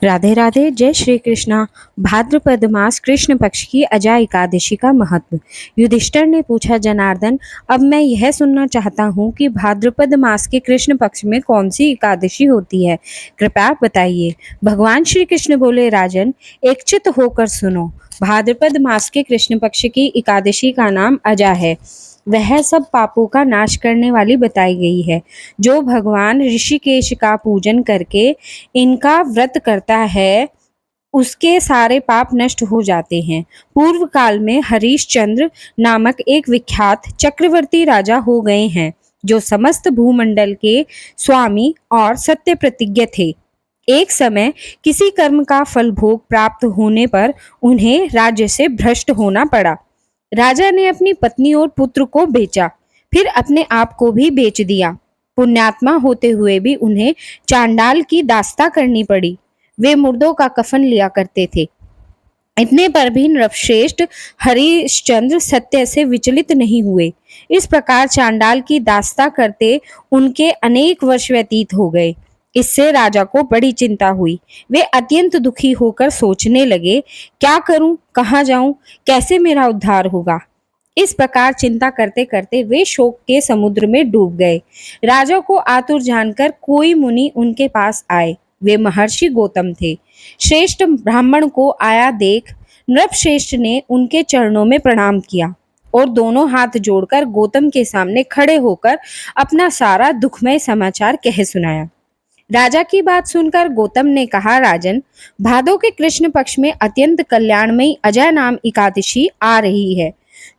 राधे राधे। जय श्री कृष्णा। भाद्रपद मास कृष्ण पक्ष की अजा एकादशी का महत्व। युधिष्ठिर ने पूछा, जनार्दन, अब मैं यह सुनना चाहता हूँ कि भाद्रपद मास के कृष्ण पक्ष में कौन सी एकादशी होती है, कृपया बताइए। भगवान श्री कृष्ण बोले, राजन, एकचित्त होकर सुनो। भाद्रपद मास के कृष्ण पक्ष की एकादशी का नाम अजा है। वह सब पापों का नाश करने वाली बताई गई है। जो भगवान ऋषिकेश का पूजन करके इनका व्रत करता है, उसके सारे पाप नष्ट हो जाते हैं। पूर्व काल में हरिश्चंद्र नामक एक विख्यात चक्रवर्ती राजा हो गए हैं, जो समस्त भूमंडल के स्वामी और सत्य प्रतिज्ञ थे। एक समय किसी कर्म का फल भोग प्राप्त होने पर उन्हें राज्य से भ्रष्ट होना पड़ा। राजा ने अपनी पत्नी और पुत्र को बेचा, फिर अपने आप को भी बेच दिया। पुण्यात्मा होते हुए भी उन्हें चांडाल की दास्ता करनी पड़ी। वे मुर्दों का कफन लिया करते थे। इतने पर भी नृपश्रेष्ठ हरिश्चंद्र सत्य से विचलित नहीं हुए। इस प्रकार चांडाल की दास्ता करते उनके अनेक वर्ष व्यतीत हो गए। इससे राजा को बड़ी चिंता हुई। वे अत्यंत दुखी होकर सोचने लगे, क्या करूं, कहाँ जाऊं, कैसे मेरा उद्धार होगा। इस प्रकार चिंता करते करते वे शोक के समुद्र में डूब गए। राजा को आतुर जानकर कोई मुनि उनके पास आए। वे महर्षि गौतम थे। श्रेष्ठ ब्राह्मण को आया देख नृपश्रेष्ठ ने उनके चरणों में प्रणाम किया और दोनों हाथ जोड़कर गौतम के सामने खड़े होकर अपना सारा दुखमय समाचार कह सुनाया। राजा की बात सुनकर गौतम ने कहा, राजन, भादो के कृष्ण पक्ष में अत्यंत कल्याणमयी अजय नाम एकादशी आ रही है,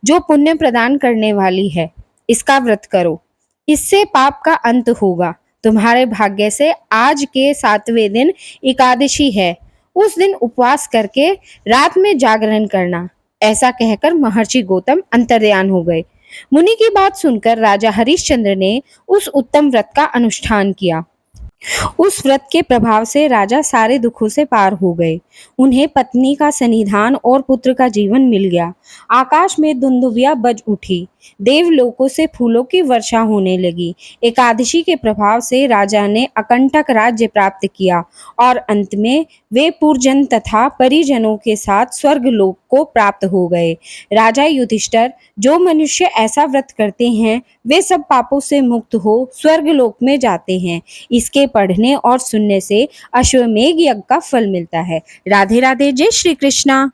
जो पुण्य प्रदान करने वाली है। इसका व्रत करो, इससे पाप का अंत होगा। तुम्हारे भाग्य से आज के 7वें दिन एकादशी है। उस दिन उपवास करके रात में जागरण करना। ऐसा कहकर महर्षि गौतम अंतर्ध्यान हो गए। मुनि की बात सुनकर राजा हरिश्चंद्र ने उस उत्तम व्रत का अनुष्ठान किया। उस व्रत के प्रभाव से राजा सारे दुखों से पार हो गए। उन्हें पत्नी का सन्निधान और पुत्र का जीवन मिल गया। आकाश में दुंदुभिया बज उठी। देवलोकों से फूलों की वर्षा होने लगी। एकादशी के प्रभाव से राजा ने अकंटक राज्य प्राप्त किया और अंत में वे पुरजन तथा परिजनों के साथ स्वर्गलोक को प्राप्त हो गए। राजा युधिष्ठिर, जो मनुष्य ऐसा व्रत करते हैं वे सब पापों से मुक्त हो स्वर्गलोक में जाते हैं। इसके पढ़ने और सुनने से अश्वमेध यज्ञ का फल मिलता है। राधे राधे। जय श्री कृष्णा।